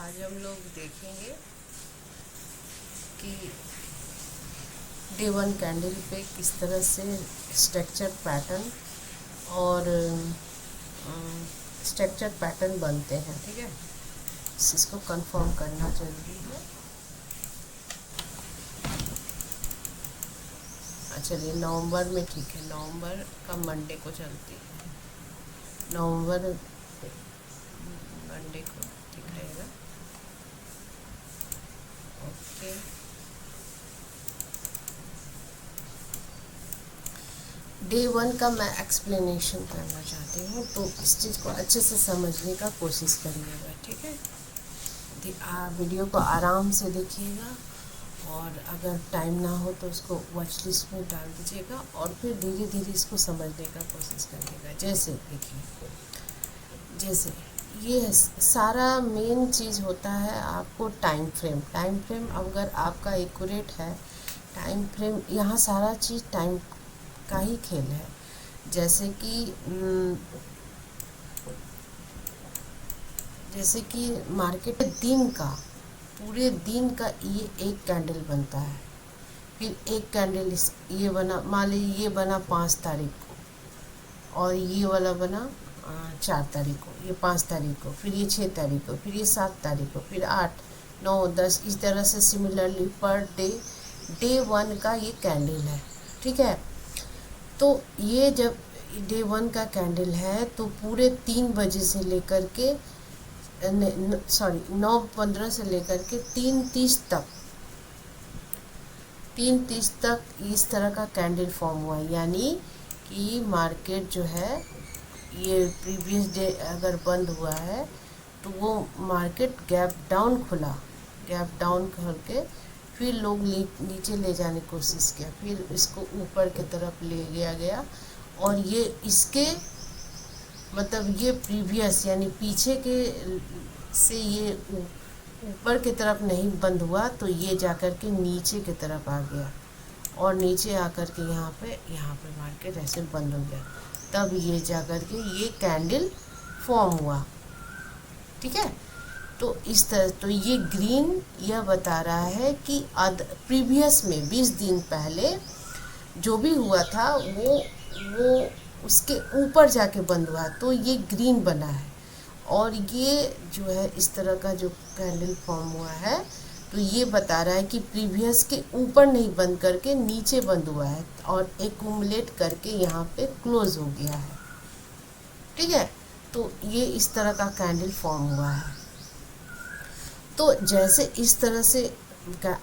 आज हम लोग देखेंगे कि डे वन कैंडल पे किस तरह से स्ट्रक्चर पैटर्न और स्ट्रक्चर पैटर्न बनते हैं। ठीक है, इसको कंफर्म करना जरूरी है। चलिए नवंबर में, ठीक है, नवंबर का मंडे को चलती है। नवंबर मंडे को ठीक रहेगा। ओके, डे वन का मैं एक्सप्लेनेशन करना चाहती हूँ, तो इस चीज़ को अच्छे से समझने का कोशिश करिएगा। ठीक है, वीडियो को आराम से देखिएगा और अगर टाइम ना हो तो उसको वॉच लिस्ट में डाल दीजिएगा और फिर धीरे धीरे इसको समझने का कोशिश करिएगा। जैसे देखिए, जैसे ये सारा मेन चीज़ होता है आपको टाइम फ्रेम अगर आपका एक्यूरेट है, टाइम फ्रेम, यहाँ सारा चीज़ टाइम का ही खेल है। जैसे कि मार्केट दिन का, पूरे दिन का ये एक कैंडल बनता है, फिर एक कैंडल ये बना, मान लीजिए ये बना 5 तारीख को और ये वाला बना 4 तारीख को, ये 5 तारीख को, फिर ये 6 तारीख को, फिर ये 7 तारीख को, फिर 8, 9, 10, इस तरह से सिमिलरली पर डे वन का ये कैंडल है। ठीक है, तो ये जब डे वन का कैंडल है तो पूरे 3 बजे से लेकर के 9:15 से लेकर के 3:30 तक इस तरह का कैंडल फॉर्म हुआ। यानी कि मार्केट जो है, ये प्रीवियस डे अगर बंद हुआ है तो वो मार्केट गैप डाउन करके फिर लोग नीचे ले जाने की कोशिश किया, फिर इसको ऊपर की तरफ ले गया और ये इसके मतलब ये प्रीवियस यानी पीछे के से ये ऊपर की तरफ नहीं बंद हुआ तो ये जाकर के नीचे की तरफ आ गया और नीचे आकर के यहाँ पे मार्केट ऐसे बंद हो गया। तब ये जाकर के ये कैंडल फॉर्म हुआ। ठीक है, तो इस तरह, तो ये ग्रीन यह बता रहा है कि प्रीवियस में 20 दिन पहले जो भी हुआ था वो उसके ऊपर जाके बंद हुआ, तो ये ग्रीन बना है। और ये जो है इस तरह का जो कैंडल फॉर्म हुआ है, तो ये बता रहा है कि प्रीवियस के ऊपर नहीं बंद करके नीचे बंद हुआ है और एक्यूमुलेट करके यहाँ पे क्लोज हो गया है। ठीक है, तो ये इस तरह का कैंडल फॉर्म हुआ है। तो जैसे इस तरह से,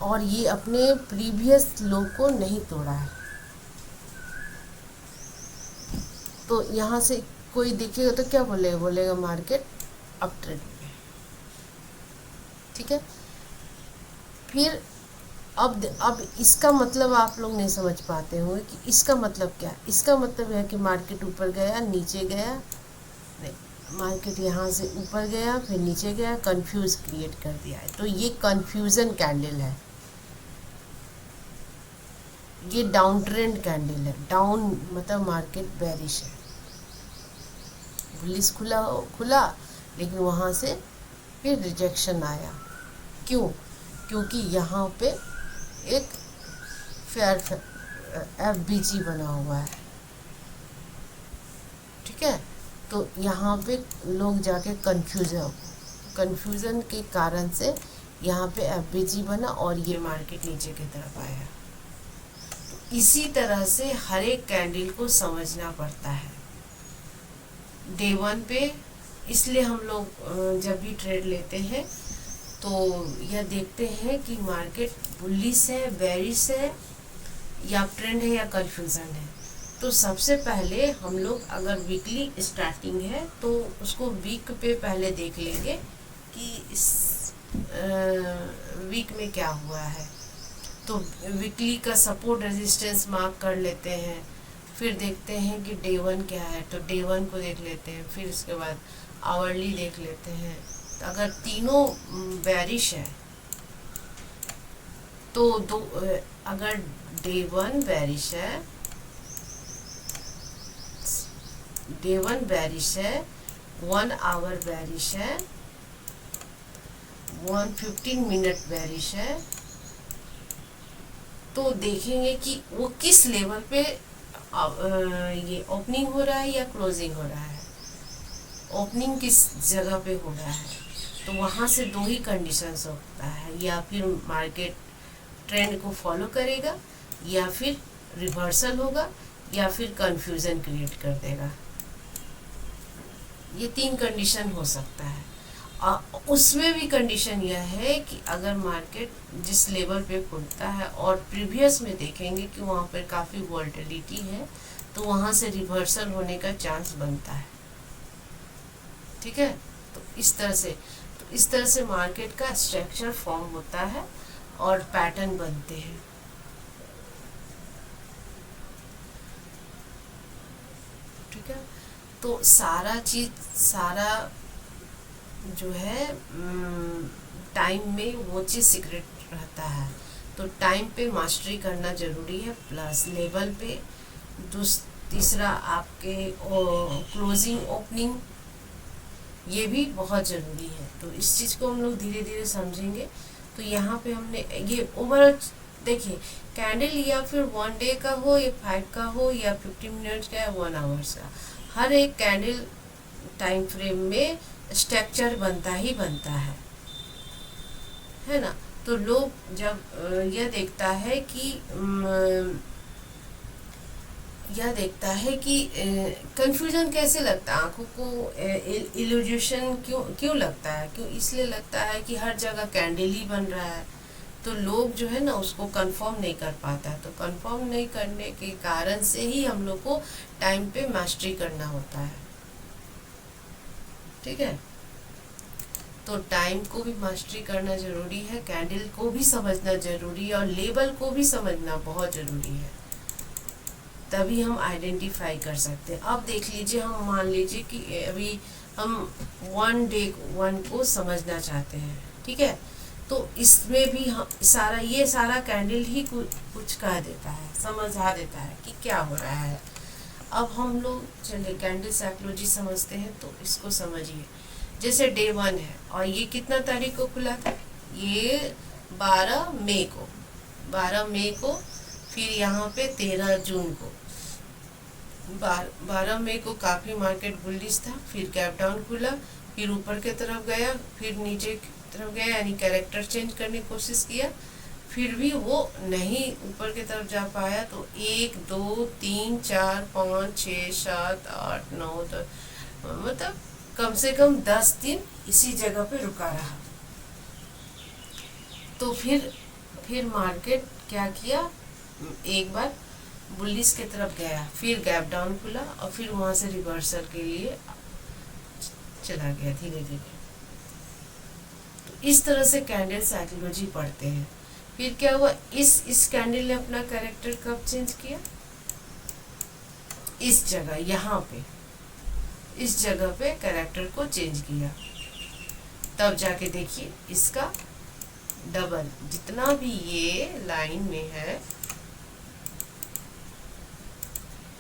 और ये अपने प्रीवियस लो को नहीं तोड़ा है, तो यहाँ से कोई देखेगा तो क्या बोलेगा मार्केट अप ट्रेंड में। ठीक है, फिर अब इसका मतलब आप लोग नहीं समझ पाते होंगे कि इसका मतलब क्या है। इसका मतलब है कि मार्केट ऊपर गया, नीचे गया, नहीं, मार्केट यहाँ से ऊपर गया फिर नीचे गया, कंफ्यूज क्रिएट कर दिया है। तो ये कंफ्यूजन कैंडल है, ये डाउन ट्रेंड कैंडल है। डाउन मतलब मार्केट बेरिश है, बुलिश खुला लेकिन वहाँ से फिर रिजेक्शन आया। क्योंकि यहाँ पे एक फेयर FBG बना हुआ है। ठीक है, तो यहाँ पे लोग जाके कंफ्यूजन के कारण से यहाँ पे FBG बना और ये मार्केट नीचे की तरफ आया। तो इसी तरह से हर एक कैंडल को समझना पड़ता है डे वन पे। इसलिए हम लोग जब भी ट्रेड लेते हैं तो यह देखते हैं कि मार्केट बुलिश है, बेरिश है, या ट्रेंड है, या कंफ्यूजन है। तो सबसे पहले हम लोग अगर वीकली स्टार्टिंग है तो उसको वीक पे पहले देख लेंगे कि इस वीक में क्या हुआ है। तो वीकली का सपोर्ट रेजिस्टेंस मार्क कर लेते हैं, फिर देखते हैं कि डे वन क्या है, तो डे वन को देख लेते हैं, फिर उसके बाद आवरली देख लेते हैं। तो अगर तीनों बेरिश है तो अगर डे वन बेरिश है, 1 आवर बेरिश है, 115 मिनट बेरिश है, तो देखेंगे कि वो किस लेवल पे ये ओपनिंग हो रहा है या क्लोजिंग हो रहा है। ओपनिंग किस जगह पे हो रहा है, तो वहाँ से दो ही कंडीशंस होता है, या फिर मार्केट ट्रेंड को फॉलो करेगा, या फिर रिवर्सल होगा, या फिर कंफ्यूजन क्रिएट कर देगा। ये तीन कंडीशन हो सकता है। उसमें भी कंडीशन यह है कि अगर मार्केट जिस लेवल पे खुलता है और प्रीवियस में देखेंगे कि वहाँ पर काफ़ी वॉल्टिलिटी है, तो वहाँ से रिवर्सल होने का चांस बनता है। ठीक है, तो इस तरह से मार्केट का स्ट्रक्चर फॉर्म होता है और पैटर्न बनते हैं। ठीक है, तो सारा जो है टाइम में वो चीज़ सीक्रेट रहता है। तो टाइम पे मास्टरी करना ज़रूरी है, प्लस लेवल पे तीसरा आपके क्लोजिंग ओपनिंग, ये भी बहुत ज़रूरी है। तो इस चीज़ को हम लोग धीरे धीरे समझेंगे। तो यहाँ पे हमने ये ओवरऑल देखिए, कैंडल या फिर 1 डे का हो या 5 का हो या 15 मिनट्स का या 1 आवर्स का, हर एक कैंडल टाइम फ्रेम में स्ट्रक्चर बनता ही बनता है ना। तो लोग जब यह देखता है कि कंफ्यूजन कैसे लगता है आंखों को, इल्यूजन क्यों लगता है, क्यों इसलिए लगता है कि हर जगह कैंडल ही बन रहा है, तो लोग जो है ना उसको कंफर्म नहीं कर पाता है। तो कंफर्म नहीं करने के कारण से ही हम लोग को टाइम पे मास्टरी करना होता है। ठीक है, तो टाइम को भी मास्टरी करना जरूरी है, कैंडल को भी समझना जरूरी है, और लेबल को भी समझना बहुत जरूरी है, तभी हम आइडेंटिफाई कर सकते हैं। अब देख लीजिए, हम मान लीजिए कि अभी हम 1 डे 1 को समझना चाहते हैं। ठीक है, तो इसमें भी हम ये सारा कैंडल ही कुछ कह देता है, समझा देता है कि क्या हो रहा है। अब हम लोग चलिए कैंडल साइकोलॉजी समझते हैं, तो इसको समझिए। जैसे डे 1 है और ये कितना तारीख को खुला था, ये 12 मई को, फिर यहाँ पे 13 जून को। 12 मई को काफ़ी मार्केट बुलिश था, फिर गैप डाउन खुला, फिर ऊपर की तरफ गया, फिर नीचे की तरफ गया, यानी कैरेक्टर चेंज करने की कोशिश किया, फिर भी वो नहीं ऊपर की तरफ जा पाया। तो 1 2 3 4 5 6 7 8 9 10, मतलब कम से कम 10 दिन इसी जगह पे रुका रहा। तो फिर मार्केट क्या किया, एक बार बुलिश की तरफ गया, फिर गैप डाउन खुला, और फिर वहाँ से रिवर्सल के लिए चला गया धीरे धीरे। तो इस तरह से कैंडल साइकोलॉजी पढ़ते हैं। फिर क्या हुआ, इस कैंडल ने अपना कैरेक्टर कब चेंज किया, इस जगह, यहाँ पे इस जगह पे कैरेक्टर को चेंज किया, तब जाके देखिए इसका डबल, जितना भी ये लाइन में है,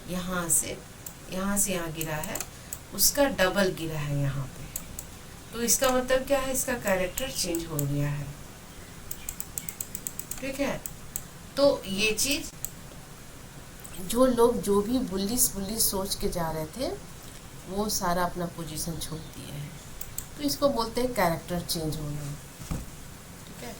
यहाँ से यहाँ गिरा है, उसका डबल गिरा है यहाँ पे। तो इसका मतलब क्या है, इसका कैरेक्टर चेंज हो गया है। ठीक है, तो ये चीज जो लोग जो भी बुलिश सोच के जा रहे थे, वो सारा अपना पोजीशन छोड़ दिए हैं। तो इसको बोलते हैं कैरेक्टर चेंज होना। ठीक है,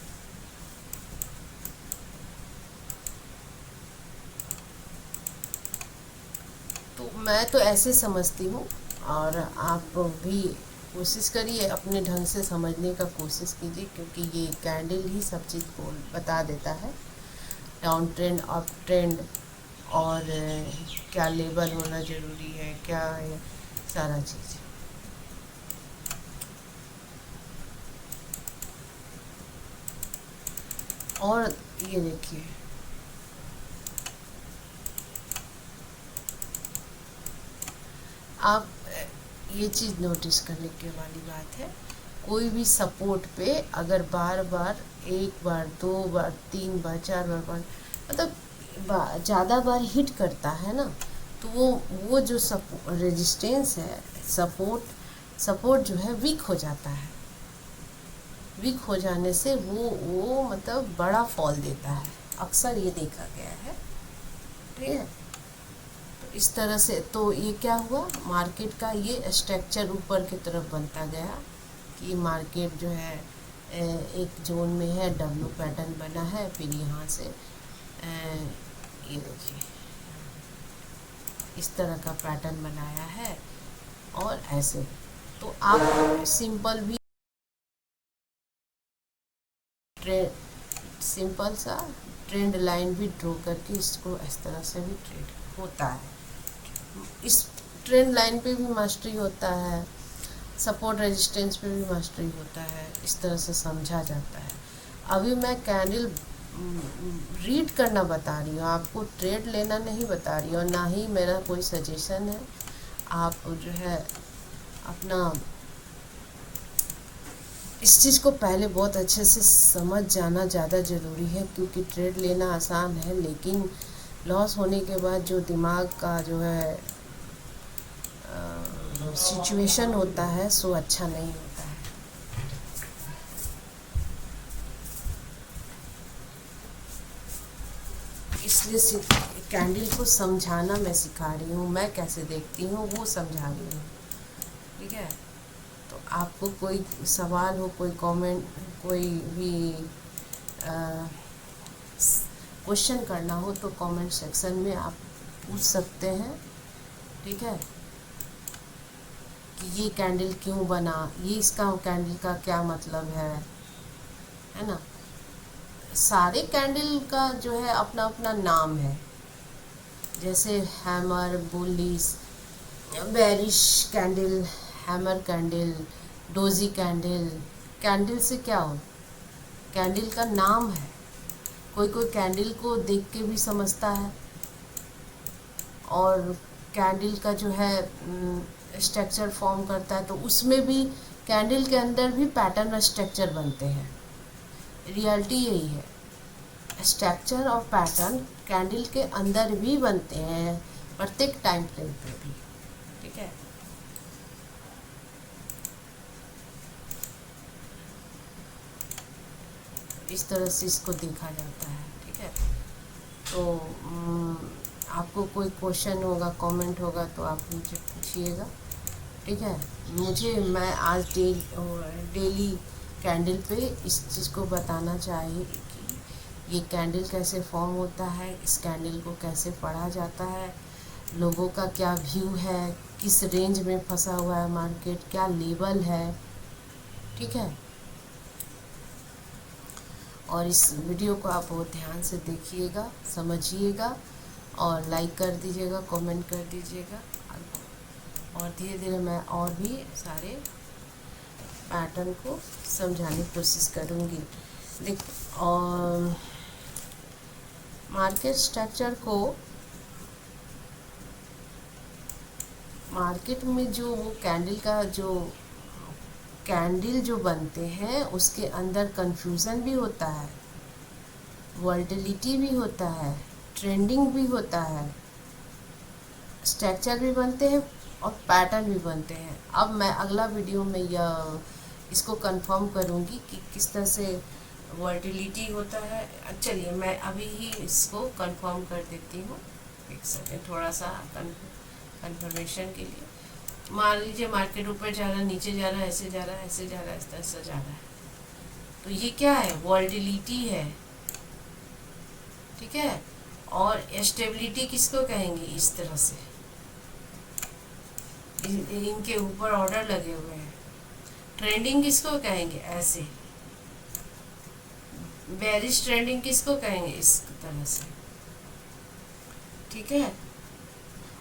तो मैं तो ऐसे समझती हूँ, और आप भी कोशिश करिए, अपने ढंग से समझने का कोशिश कीजिए, क्योंकि ये कैंडल ही सब चीज़ को बता देता है, डाउन ट्रेंड, अप ट्रेंड, और क्या लेबल होना ज़रूरी है, क्या है, सारा चीज़। और ये देखिए, आप ये चीज़ नोटिस करने के वाली बात है, कोई भी सपोर्ट पे अगर बार बार, 1 बार 2 बार 3 बार 4 बार, मतलब ज़्यादा बार हिट करता है ना, तो वो जो रेजिस्टेंस है, सपोर्ट जो है वीक हो जाता है। वीक हो जाने से वो मतलब बड़ा फॉल देता है, अक्सर ये देखा गया है। ठीक है, तो इस तरह से तो ये क्या हुआ, मार्केट का ये स्ट्रक्चर ऊपर की तरफ बनता गया कि मार्केट जो है एक जोन में है, डब्लू पैटर्न बना है, फिर यहाँ से ये देखिए इस तरह का पैटर्न बनाया है, और ऐसे तो आप सिंपल भी सिंपल सा ट्रेंड लाइन भी ड्रॉ करके इसको इस तरह से भी ट्रेड होता है। इस ट्रेंड लाइन पे भी मास्टरी होता है, सपोर्ट रेजिस्टेंस पे भी मास्टरी होता है, इस तरह से समझा जाता है। अभी मैं कैंडल रीड करना बता रही हूँ, आपको ट्रेड लेना नहीं बता रही हूँ, और ना ही मेरा कोई सजेशन है। आप जो है अपना इस चीज़ को पहले बहुत अच्छे से समझ जाना ज़्यादा ज़रूरी है, क्योंकि ट्रेड लेना आसान है, लेकिन लॉस होने के बाद जो दिमाग का जो है सिचुएशन होता है सो अच्छा नहीं होता है। इसलिए कैंडल को समझाना मैं सिखा रही हूँ, मैं कैसे देखती हूँ वो समझा रही हूँ। ठीक है, तो आपको कोई सवाल हो, कोई कमेंट, कोई भी क्वेश्चन करना हो तो कमेंट सेक्शन में आप पूछ सकते हैं। ठीक है, कि ये कैंडल क्यों बना, ये इसका कैंडल का क्या मतलब है ना। सारे कैंडल का जो है अपना अपना नाम है, जैसे hammer, bullish, bearish candle, hammer candle, doji candle. Candle से क्या हो, कैंडल का नाम है। कोई कोई कैंडल को देख के भी समझता है, और कैंडल का जो है स्ट्रक्चर फॉर्म करता है, तो उसमें भी कैंडल के अंदर भी पैटर्न और स्ट्रक्चर बनते हैं। रियलिटी यही है, स्ट्रक्चर और पैटर्न कैंडल के अंदर भी बनते हैं, प्रत्येक टाइम फ्रेम पे भी। ठीक है, इस तरह से इसको देखा जाता है। ठीक है, तो आपको कोई क्वेश्चन होगा, कमेंट होगा तो आप मुझे पूछिएगा। ठीक है, मैं आज डेली कैंडल पे इस चीज़ को बताना चाहिए कि ये कैंडल कैसे फॉर्म होता है, इस कैंडल को कैसे पढ़ा जाता है, लोगों का क्या व्यू है, किस रेंज में फंसा हुआ है मार्केट, क्या लेवल है। ठीक है, और इस वीडियो को आप बहुत ध्यान से देखिएगा, समझिएगा, और लाइक कर दीजिएगा, कमेंट कर दीजिएगा, और धीरे धीरे मैं और भी सारे पैटर्न को समझाने की कोशिश करूँगी। देख, और मार्केट स्ट्रक्चर को, मार्केट में जो वो कैंडल जो बनते हैं उसके अंदर कंफ्यूजन भी होता है, वोलेटिलिटी भी होता है, ट्रेंडिंग भी होता है, स्ट्रक्चर भी बनते हैं और पैटर्न भी बनते हैं। अब मैं अगला वीडियो में इसको कंफर्म करूँगी कि किस तरह से वोलेटिलिटी होता है। चलिए मैं अभी ही इसको कंफर्म कर देती हूँ, एक सेकेंड, थोड़ा सा कंफर्मेशन के लिए। मान लीजिए मार्केट ऊपर जा रहा है, नीचे जा रहा है, ऐसे जा रहा है, ऐसे जा रहा है, इस तरह से जा रहा है, तो ये क्या है, वोलेटिलिटी है। ठीक है, और स्टेबिलिटी किसको कहेंगे, इस तरह से इनके ऊपर ऑर्डर लगे हुए हैं। ट्रेंडिंग किसको कहेंगे, ऐसे। बेरिश ट्रेंडिंग किसको कहेंगे, इस तरह से। ठीक है,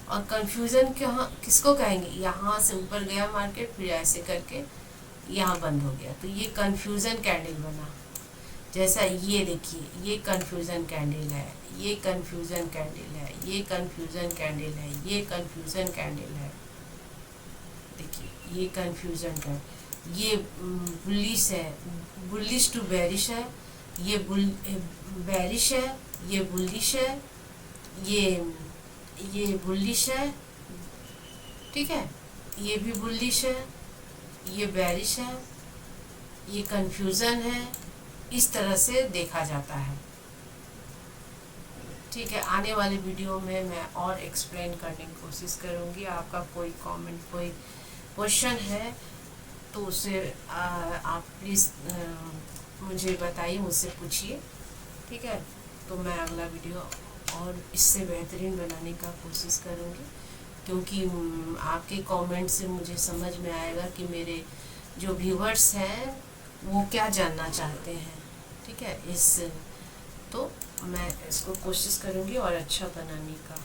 और कंफ्यूजन किसको कहेंगे, यहाँ से ऊपर गया मार्केट, फिर ऐसे करके यहाँ बंद हो गया, तो ये कंफ्यूजन कैंडल बना। जैसा ये देखिए, ये कंफ्यूजन कैंडल है, ये कंफ्यूजन कैंडल है, ये कंफ्यूजन कैंडल है, ये कंफ्यूजन कैंडल है। देखिए ये कंफ्यूजन का, ये बुलिश है, बुलिश टू बेरिश है, ये बेरिश है, ये बुलिश है, ये बुलिश है। ठीक है, ये भी बुलिश है, ये बेरिश है, ये कंफ्यूज़न है, इस तरह से देखा जाता है। ठीक है, आने वाले वीडियो में मैं और एक्सप्लेन करने की कोशिश करूँगी। आपका कोई कमेंट, कोई क्वेश्चन है तो उसे आप प्लीज़ मुझे बताइए, मुझसे पूछिए। ठीक है, तो मैं अगला वीडियो और इससे बेहतरीन बनाने का कोशिश करूँगी, क्योंकि आपके कमेंट से मुझे समझ में आएगा कि मेरे जो व्यूवर्स हैं वो क्या जानना चाहते हैं। ठीक है, तो मैं इसको कोशिश करूँगी और अच्छा बनाने का।